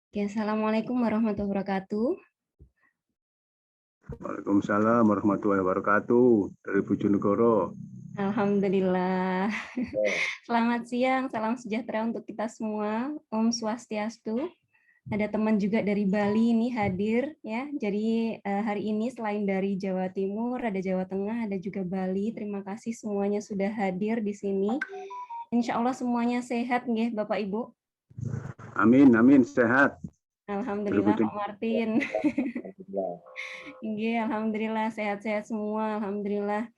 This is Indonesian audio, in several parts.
Oke, Assalamualaikum warahmatullahi wabarakatuh. Waalaikumsalam warahmatullahi wabarakatuh dari Bojonegoro. Alhamdulillah. Selamat siang, salam sejahtera untuk kita semua. Om Swastiastu. Ada teman juga dari Bali ini hadir ya. Jadi hari ini selain dari Jawa Timur, ada Jawa Tengah, ada juga Bali. Terima kasih semuanya sudah hadir di sini. Insya Allah semuanya sehat nggih Bapak Ibu. Amin, amin, sehat. Alhamdulillah Pak Martin. Alhamdulillah sehat-sehat semua, alhamdulillah.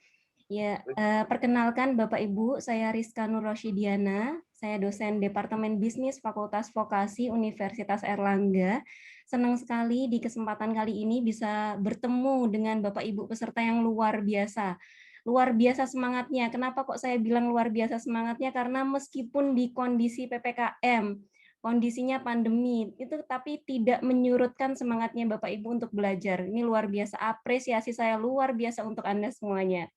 Ya, perkenalkan Bapak Ibu, saya Rizka Nur Roshidiana, saya dosen Departemen Bisnis Fakultas Vokasi Universitas Airlangga. Senang sekali di kesempatan kali ini bisa bertemu dengan Bapak Ibu peserta yang luar biasa. Luar biasa semangatnya. Kenapa kok saya bilang luar biasa semangatnya? Karena meskipun di kondisi PPKM, kondisinya pandemi, itu tapi tidak menyurutkan semangatnya Bapak Ibu untuk belajar. Ini luar biasa, apresiasi saya luar biasa untuk Anda semuanya.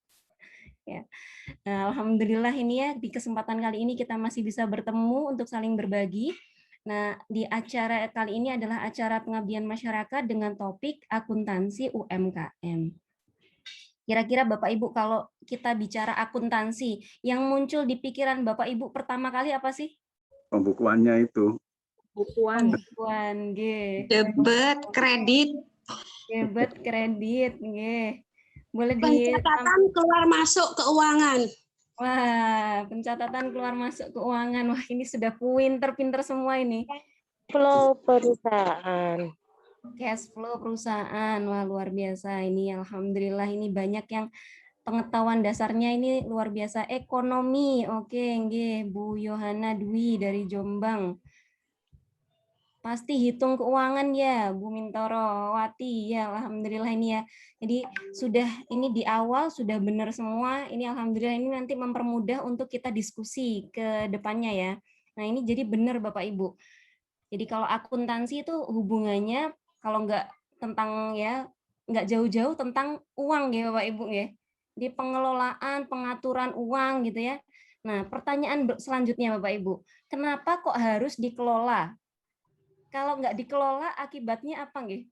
Ya. Nah, alhamdulillah ini ya di kesempatan kali ini kita masih bisa bertemu untuk saling berbagi. Nah, di acara kali ini adalah acara pengabdian masyarakat dengan topik akuntansi UMKM. Kira-kira Bapak Ibu kalau kita bicara akuntansi, yang muncul di pikiran Bapak Ibu pertama kali apa sih? Pembukuannya itu. Pembukuan, debit, kredit. Debit, kredit, boleh pencatatan keluar masuk keuangan. Wah, pencatatan keluar masuk keuangan. Wah, ini sudah pinter-pinter semua ini. Flow perusahaan. Cash flow perusahaan. Wah, luar biasa. Ini alhamdulillah ini banyak yang pengetahuan dasarnya ini luar biasa. Ekonomi. Oke, nggih, Bu Yohana Dwi dari Jombang. Pasti hitung keuangan ya, Bu Mintoro Wati ya, alhamdulillah ini ya. Jadi sudah ini di awal sudah benar semua. Ini alhamdulillah ini nanti mempermudah untuk kita diskusi ke depannya ya. Nah ini jadi benar Bapak Ibu. Jadi kalau akuntansi itu hubungannya kalau nggak tentang ya nggak jauh-jauh tentang uang ya Bapak Ibu ya. Jadi pengelolaan, pengaturan uang gitu ya. Nah pertanyaan selanjutnya Bapak Ibu, kenapa kok harus dikelola? Kalau nggak dikelola akibatnya apa nggih?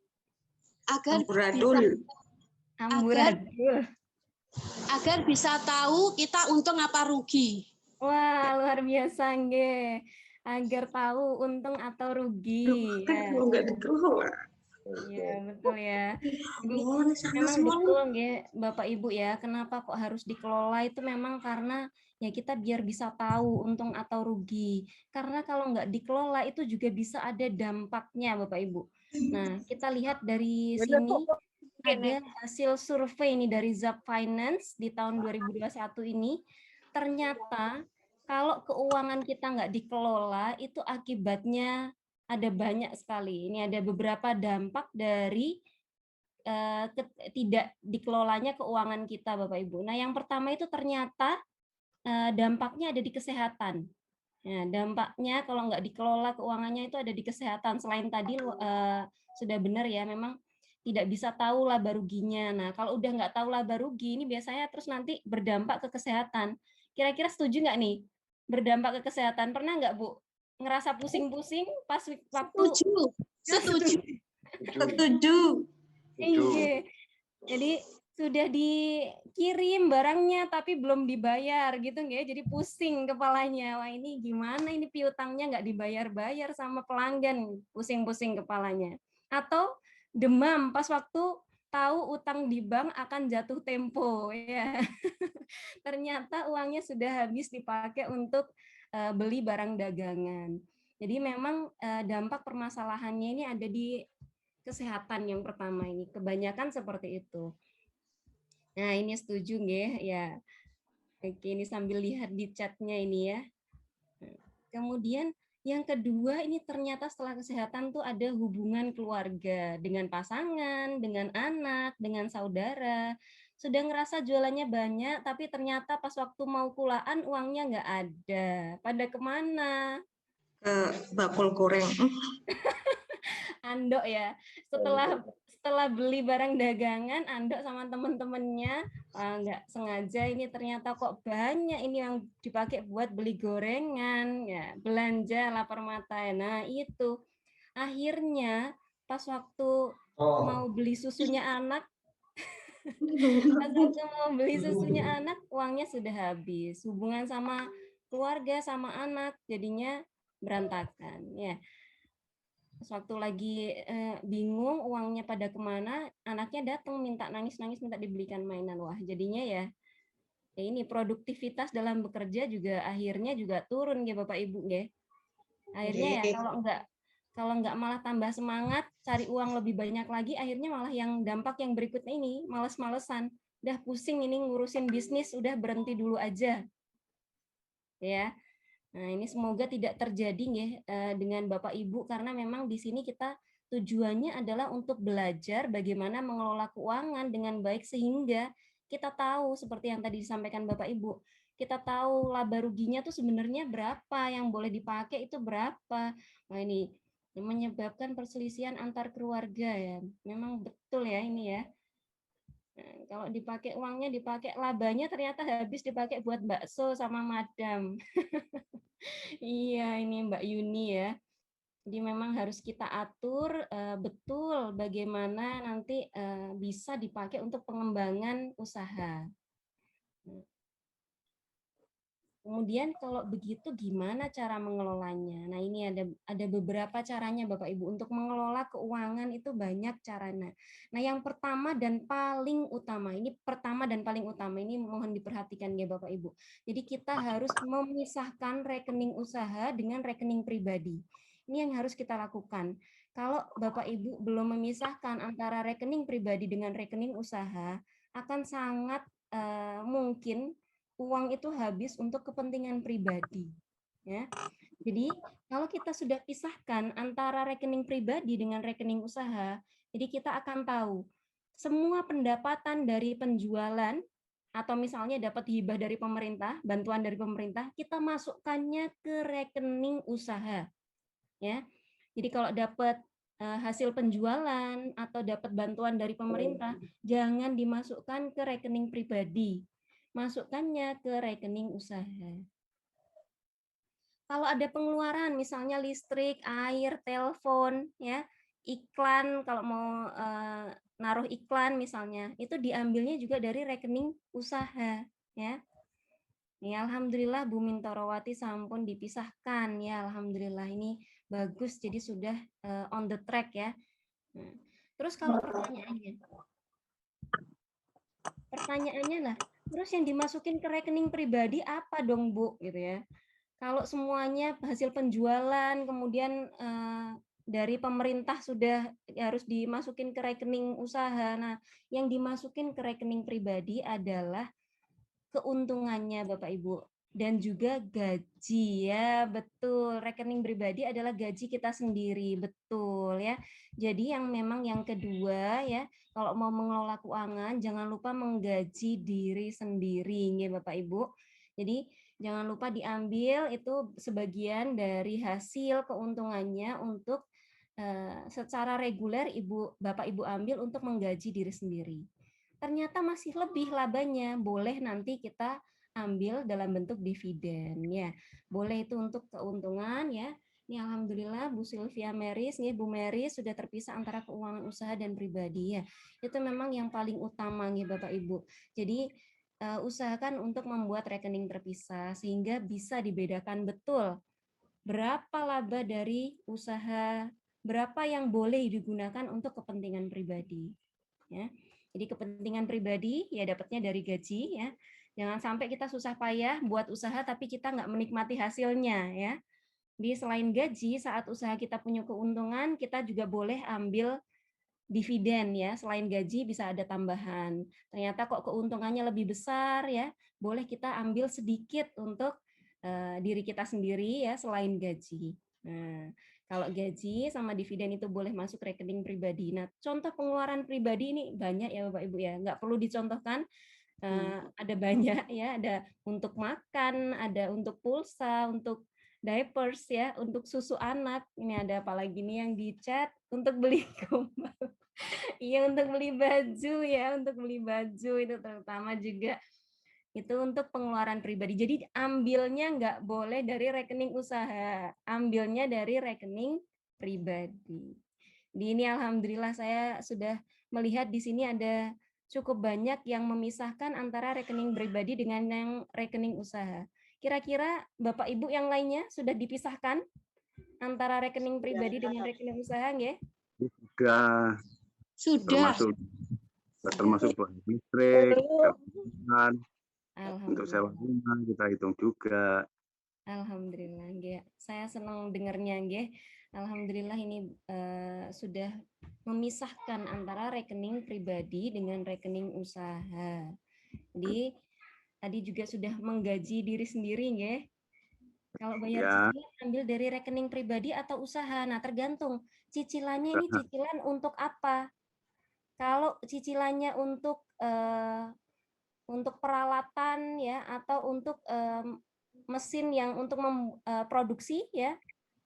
Agar bisa tahu kita untung apa rugi. Wah, luar biasa nggih. Agar tahu untung atau rugi. Kalau nggak dikelola. Iya, betul ya. Jadi memang betul nggih Bapak Ibu ya, kenapa kok harus dikelola itu memang karena ya kita biar bisa tahu untung atau rugi. Karena kalau nggak dikelola itu juga bisa ada dampaknya Bapak Ibu. Nah, kita lihat dari sini ada hasil survei ini dari Zap Finance di tahun 2021 ini. Ternyata kalau keuangan kita nggak dikelola itu akibatnya ada banyak sekali. Ini ada beberapa dampak dari tidak dikelolanya keuangan kita, Bapak Ibu. Nah, yang pertama itu ternyata dampaknya ada di kesehatan. Nah, dampaknya kalau nggak dikelola keuangannya itu ada di kesehatan. Selain tadi sudah benar ya, memang tidak bisa tahu laba ruginya. Nah, kalau udah nggak tahu laba rugi, ini biasanya terus nanti berdampak ke kesehatan. Kira-kira setuju nggak nih? Berdampak ke kesehatan. Pernah nggak, Bu? Ngerasa pusing-pusing pas waktu... Setuju. Iya. Jadi sudah dikirim barangnya tapi belum dibayar gitu nggak ya, jadi pusing kepalanya. Wah ini gimana ini piutangnya nggak dibayar-bayar sama pelanggan, pusing-pusing kepalanya. Atau demam pas waktu tahu utang di bank akan jatuh tempo ya. Ternyata uangnya sudah habis dipakai untuk beli barang dagangan. Jadi memang dampak permasalahannya ini ada di kesehatan yang pertama ini. Kebanyakan seperti itu. Nah, ini setuju nggih? Ya. Oke, ini sambil lihat di chatnya ini ya. Kemudian yang kedua ini ternyata setelah kesehatan tuh ada hubungan keluarga dengan pasangan, dengan anak, dengan saudara. Sudah ngerasa jualannya banyak, tapi ternyata pas waktu mau pulaan uangnya nggak ada. Pada kemana? Ke bakul goreng. Andok ya. Setelah beli barang dagangan, Andok sama temen-temennya nggak sengaja ini ternyata kok banyak ini yang dipakai buat beli gorengan, ya belanja lapar mata. Nah itu akhirnya pas waktu mau beli susunya anak, uangnya sudah habis. Hubungan sama keluarga, sama anak, jadinya berantakan. Ya, waktu lagi bingung uangnya pada kemana, anaknya datang minta nangis-nangis minta dibelikan mainan. Wah, jadinya ya ini produktivitas dalam bekerja juga akhirnya juga turun ya Bapak Ibu ya. Akhirnya ya kalau nggak malah tambah semangat cari uang lebih banyak lagi, akhirnya malah yang dampak yang berikutnya ini males-malesan. Udah pusing ini ngurusin bisnis, udah berhenti dulu aja. Ya. Nah, ini semoga tidak terjadi ya dengan Bapak Ibu karena memang di sini kita tujuannya adalah untuk belajar bagaimana mengelola keuangan dengan baik sehingga kita tahu seperti yang tadi disampaikan Bapak Ibu. Kita tahu laba ruginya tuh sebenarnya berapa, yang boleh dipakai itu berapa. Nah, ini menyebabkan perselisihan antar keluarga ya. Memang betul ya ini ya. Nah, kalau dipakai uangnya dipakai labanya ternyata habis dipakai buat bakso sama madam. Iya, ini Mbak Yuni ya. Jadi memang harus kita atur betul bagaimana nanti bisa dipakai untuk pengembangan usaha. Kemudian kalau begitu gimana cara mengelolanya? Nah, ini ada beberapa caranya Bapak Ibu untuk mengelola keuangan itu banyak caranya. Nah, yang pertama dan paling utama, ini mohon diperhatikan ya Bapak Ibu. Jadi kita harus memisahkan rekening usaha dengan rekening pribadi. Ini yang harus kita lakukan. Kalau Bapak Ibu belum memisahkan antara rekening pribadi dengan rekening usaha, akan sangat mungkin uang itu habis untuk kepentingan pribadi. Ya. Jadi kalau kita sudah pisahkan antara rekening pribadi dengan rekening usaha, jadi kita akan tahu semua pendapatan dari penjualan atau misalnya dapat hibah dari pemerintah, bantuan dari pemerintah, kita masukkannya ke rekening usaha. Ya. Jadi kalau dapat hasil penjualan atau dapat bantuan dari pemerintah, jangan dimasukkan ke rekening pribadi, masukkannya ke rekening usaha. Kalau ada pengeluaran, misalnya listrik, air, telepon, ya, iklan, kalau mau naruh iklan misalnya, itu diambilnya juga dari rekening usaha, ya. Ya, alhamdulillah Bu Mintorowati sampun dipisahkan ya, alhamdulillah ini bagus, jadi sudah on the track ya. Nah, terus kalau pertanyaannya lah, terus yang dimasukin ke rekening pribadi apa dong Bu gitu ya? Kalau semuanya hasil penjualan kemudian dari pemerintah sudah harus dimasukin ke rekening usaha. Nah, yang dimasukin ke rekening pribadi adalah keuntungannya Bapak Ibu dan juga gaji ya, betul. Rekening pribadi adalah gaji kita sendiri, betul ya. Jadi yang memang yang kedua ya, kalau mau mengelola keuangan jangan lupa menggaji diri sendiri ya Bapak Ibu. Jadi jangan lupa diambil itu sebagian dari hasil keuntungannya untuk secara reguler Bapak Ibu ambil untuk menggaji diri sendiri. Ternyata masih lebih labanya, boleh nanti kita ambil dalam bentuk dividen ya. Boleh itu untuk keuntungan ya. Ini alhamdulillah Bu Sylvia Meris nih, Bu Meris sudah terpisah antara keuangan usaha dan pribadi ya. Itu memang yang paling utama nih Bapak Ibu. Jadi usahakan untuk membuat rekening terpisah sehingga bisa dibedakan betul berapa laba dari usaha, berapa yang boleh digunakan untuk kepentingan pribadi ya. Jadi kepentingan pribadi ya dapatnya dari gaji ya. Jangan sampai kita susah payah buat usaha tapi kita nggak menikmati hasilnya ya. Di selain gaji saat usaha kita punya keuntungan kita juga boleh ambil dividen ya. Selain gaji bisa ada tambahan. Ternyata kok keuntungannya lebih besar ya. Boleh kita ambil sedikit untuk diri kita sendiri ya selain gaji. Nah, kalau gaji sama dividen itu boleh masuk rekening pribadi. Nah, contoh pengeluaran pribadi ini banyak ya Bapak Ibu ya, nggak perlu dicontohkan. Ada banyak ya, ada untuk makan, ada untuk pulsa, untuk diapers ya, untuk susu anak. Ini ada apalagi nih yang di chat untuk beli gombal. Iya untuk beli baju ya, untuk beli baju itu terutama juga itu untuk pengeluaran pribadi. Jadi ambilnya nggak boleh dari rekening usaha, ambilnya dari rekening pribadi. Di ini alhamdulillah saya sudah melihat di sini ada cukup banyak yang memisahkan antara rekening pribadi dengan yang rekening usaha. Kira-kira Bapak Ibu yang lainnya sudah dipisahkan antara rekening pribadi dengan rekening usaha nggih? Juga Sudah. termasuk buat listrik, Belum. untuk sewa rumah kita hitung juga. Alhamdulillah, nggih. Saya senang dengarnya, nggih. Alhamdulillah ini sudah memisahkan antara rekening pribadi dengan rekening usaha. Jadi tadi juga sudah menggaji diri sendiri, nggih. Kalau bayar Ya. cicilan ambil dari rekening pribadi atau usaha. Nah, tergantung cicilannya ini cicilan untuk apa. Kalau cicilannya untuk peralatan ya atau untuk mesin yang untuk memproduksi ya,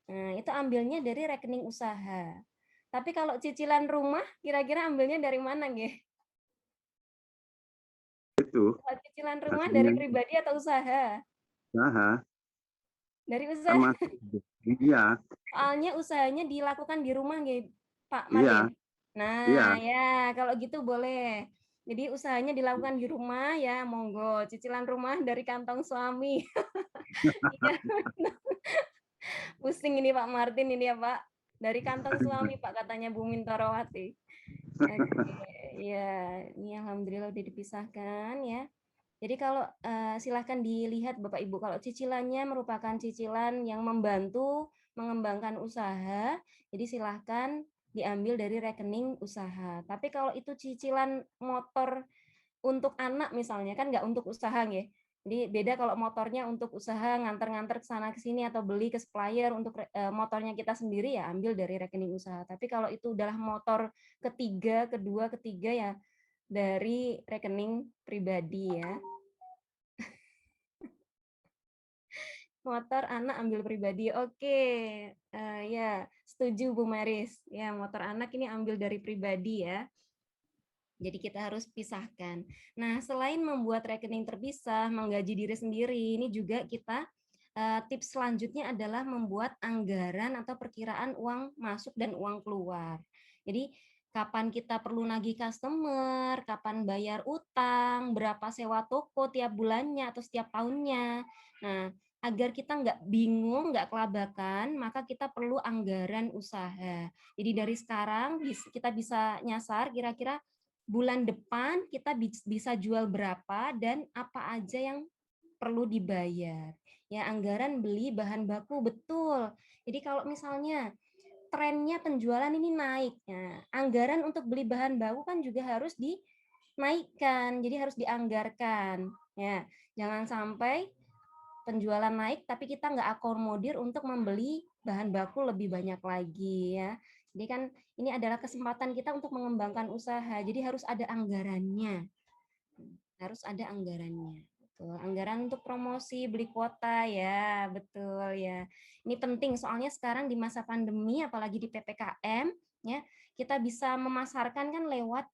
nah itu ambilnya dari rekening usaha. Tapi kalau cicilan rumah, kira-kira ambilnya dari mana, nggih? Itu Kalau cicilan rumah hasilnya dari pribadi atau usaha? usaha. Dari Kan usaha. masuk. Iya, Soalnya usahanya dilakukan di rumah, nggih, Pak iya, Mardin. Nah, iya. ya kalau gitu boleh. Jadi usahanya dilakukan di rumah ya, monggo. Cicilan rumah dari kantong suami. Iya. Pusing ini Pak Martin ini ya Pak. Dari kantong suami Pak katanya Bu Mintorowati. Oke, ya ini alhamdulillah udah dipisahkan ya. Jadi kalau silahkan dilihat Bapak Ibu, kalau cicilannya merupakan cicilan yang membantu mengembangkan usaha, jadi silahkan diambil dari rekening usaha. Tapi kalau itu cicilan motor untuk anak misalnya, kan nggak untuk usaha nggih. Jadi beda kalau motornya untuk usaha nganter-nganter ke sana ke sini atau beli ke supplier untuk motornya kita sendiri ya ambil dari rekening usaha. Tapi kalau itu adalah motor ketiga, kedua, ketiga ya dari rekening pribadi ya. Motor anak ambil pribadi. Oke. Ya, setuju Bu Maris. Ya, motor anak ini ambil dari pribadi ya. Jadi kita harus pisahkan. Nah, selain membuat rekening terpisah, menggaji diri sendiri, ini juga kita tips selanjutnya adalah membuat anggaran atau perkiraan uang masuk dan uang keluar. Jadi kapan kita perlu nagih customer, kapan bayar utang, berapa sewa toko tiap bulannya atau setiap tahunnya. Nah, agar kita nggak bingung, nggak kelabakan, maka kita perlu anggaran usaha. Jadi dari sekarang kita bisa nyasar kira-kira bulan depan kita bisa jual berapa dan apa aja yang perlu dibayar. Ya, anggaran beli bahan baku betul. Jadi kalau misalnya trennya penjualan ini naik, ya, anggaran untuk beli bahan baku kan juga harus dinaikkan. Jadi harus dianggarkan. Ya, jangan sampai penjualan naik tapi kita nggak akomodir untuk membeli bahan baku lebih banyak lagi ya. Jadi kan ini adalah kesempatan kita untuk mengembangkan usaha. Jadi harus ada anggarannya. Harus ada anggarannya. Betul. Anggaran untuk promosi, beli kuota ya, betul ya. Ini penting soalnya sekarang di masa pandemi apalagi di PPKM ya, kita bisa memasarkan kan lewat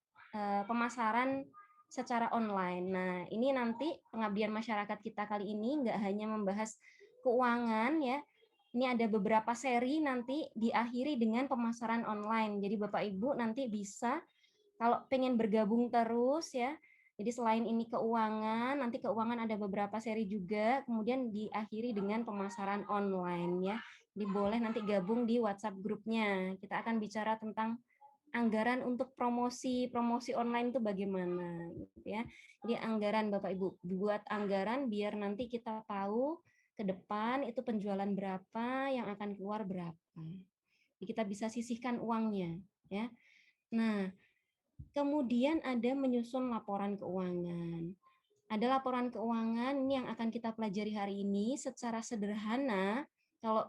pemasaran secara online. Nah, ini nanti pengabdian masyarakat kita kali ini nggak hanya membahas keuangan ya. Ini ada beberapa seri nanti diakhiri dengan pemasaran online. Jadi Bapak Ibu nanti bisa kalau pengen bergabung terus ya. Jadi selain ini keuangan, nanti keuangan ada beberapa seri juga, kemudian diakhiri dengan pemasaran online ya. Jadi boleh nanti gabung di WhatsApp grupnya. Kita akan bicara tentang anggaran untuk promosi online itu bagaimana gitu ya. Jadi anggaran Bapak Ibu, buat anggaran biar nanti kita tahu ke depan itu penjualan berapa, yang akan keluar berapa. Jadi kita bisa sisihkan uangnya ya. Nah, kemudian ada menyusun laporan keuangan. Ada laporan keuangan ini yang akan kita pelajari hari ini secara sederhana. Kalau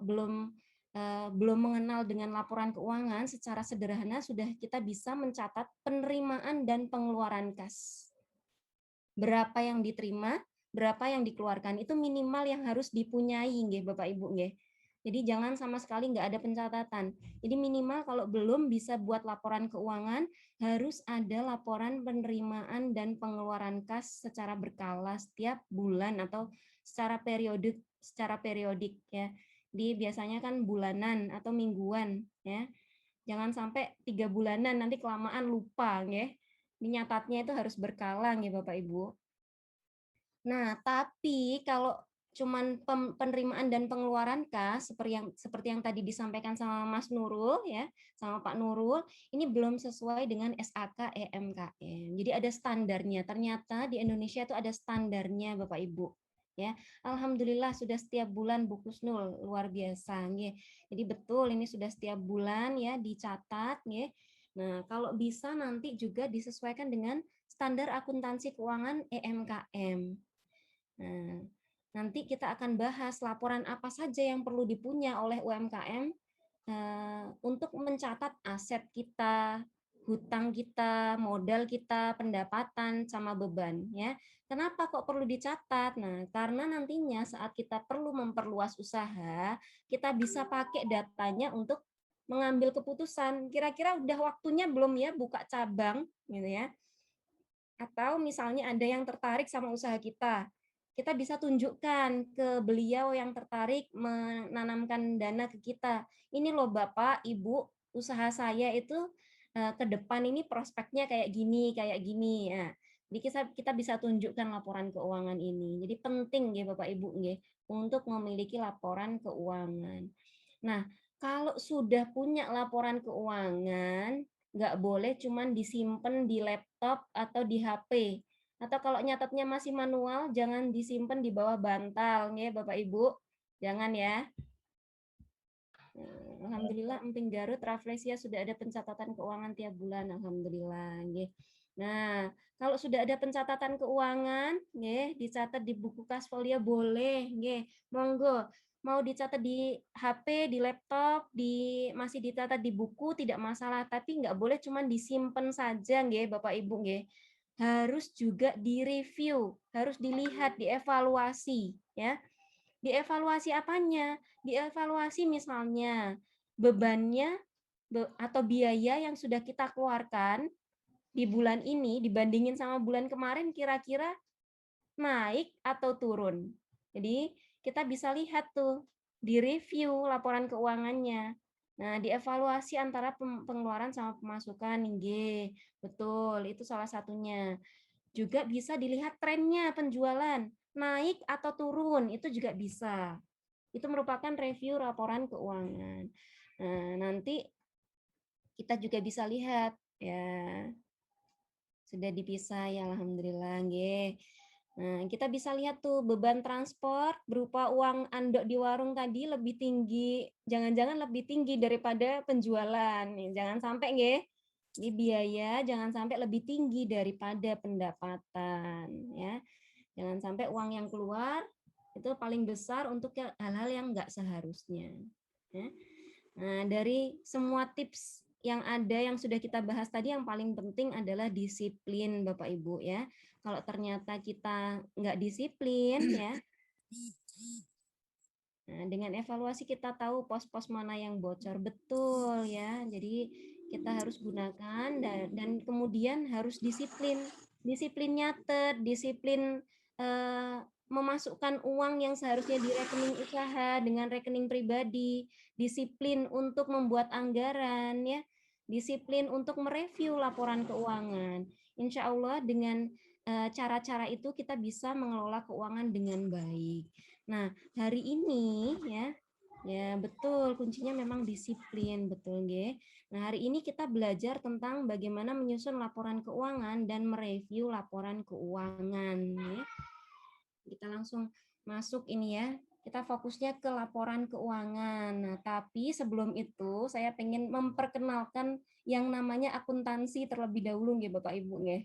belum mengenal dengan laporan keuangan, secara sederhana sudah kita bisa mencatat penerimaan dan pengeluaran kas. Berapa yang diterima, berapa yang dikeluarkan, itu minimal yang harus dipunyai, nggih Bapak Ibu nggih. Jadi jangan sama sekali nggak ada pencatatan. Jadi minimal kalau belum bisa buat laporan keuangan, harus ada laporan penerimaan dan pengeluaran kas secara berkala setiap bulan atau secara periodik ya. biasanya kan bulanan atau mingguan ya. Jangan sampai 3 bulanan nanti kelamaan lupa nggih. Nyatatnya itu harus berkala nggih Bapak Ibu. Nah, tapi kalau cuman penerimaan dan pengeluaran kas seperti yang tadi disampaikan sama Mas Nurul ya, sama Pak Nurul, ini belum sesuai dengan SAK EMKM. Jadi ada standarnya. Ternyata di Indonesia itu ada standarnya Bapak Ibu. Ya, alhamdulillah sudah setiap bulan Bu Kusnul, luar biasa nggih. Jadi betul ini sudah setiap bulan ya dicatat nggih. Nah, kalau bisa nanti juga disesuaikan dengan standar akuntansi keuangan EMKM. Nah, nanti kita akan bahas laporan apa saja yang perlu dipunya oleh UMKM untuk mencatat aset kita, hutang kita, modal kita, pendapatan, sama beban. Ya, kenapa kok perlu dicatat? Nah, karena nantinya saat kita perlu memperluas usaha, kita bisa pakai datanya untuk mengambil keputusan. Kira-kira udah waktunya belum ya buka cabang, gitu ya? Atau misalnya ada yang tertarik sama usaha kita bisa tunjukkan ke beliau yang tertarik menanamkan dana ke kita. Ini loh Bapak, Ibu, usaha saya itu ke depan ini prospeknya kayak gini. Ya. Jadi kita bisa tunjukkan laporan keuangan ini. Jadi penting ya Bapak Ibu nggih untuk memiliki laporan keuangan. Nah, kalau sudah punya laporan keuangan, nggak boleh cuman disimpan di laptop atau di HP. Atau kalau nyatatnya masih manual, jangan disimpan di bawah bantal, ya Bapak Ibu. Jangan ya. Alhamdulillah Emping Garut Rafflesia sudah ada pencatatan keuangan tiap bulan. Alhamdulillah. Nah, kalau sudah ada pencatatan keuangan, dicatat di buku kas folio boleh. Monggo. Mau dicatat di HP, di laptop, masih dicatat di buku tidak masalah, tapi nggak boleh cuma disimpan saja, Bapak Ibu. Harus juga direview, harus dilihat, dievaluasi, ya. Dievaluasi apanya? Dievaluasi misalnya bebannya atau biaya yang sudah kita keluarkan di bulan ini dibandingin sama bulan kemarin kira-kira naik atau turun. Jadi kita bisa lihat tuh di review laporan keuangannya. Nah, dievaluasi antara pengeluaran sama pemasukan, betul, itu salah satunya. Juga bisa dilihat trennya penjualan, naik atau turun, itu juga bisa. Itu merupakan review laporan keuangan. Nah, nanti kita juga bisa lihat, ya, sudah dipisah ya, alhamdulillah, Nah, kita bisa lihat tuh beban transport berupa uang andok di warung tadi lebih tinggi, jangan-jangan lebih tinggi daripada penjualan. Jangan sampai di biaya jangan sampai lebih tinggi daripada pendapatan ya. Jangan sampai uang yang keluar itu paling besar untuk hal-hal yang enggak seharusnya. Ya. Nah, dari semua tips yang ada yang sudah kita bahas tadi yang paling penting adalah disiplin Bapak Ibu ya. Kalau ternyata kita nggak disiplin ya, nah, dengan evaluasi kita tahu pos-pos mana yang bocor betul ya. Jadi kita harus gunakan dan kemudian harus disiplin nyatet, disiplin memasukkan uang yang seharusnya di rekening usaha dengan rekening pribadi, disiplin untuk membuat anggaran ya, disiplin untuk mereview laporan keuangan. Insya Allah dengan cara-cara itu kita bisa mengelola keuangan dengan baik. Nah, hari ini ya betul kuncinya memang disiplin, betul nggih. Nah, hari ini kita belajar tentang bagaimana menyusun laporan keuangan dan mereview laporan keuangan ya. Kita langsung masuk ini ya. Kita fokusnya ke laporan keuangan. Nah, tapi sebelum itu saya pengen memperkenalkan yang namanya akuntansi terlebih dahulu nggih Bapak Ibu nggih.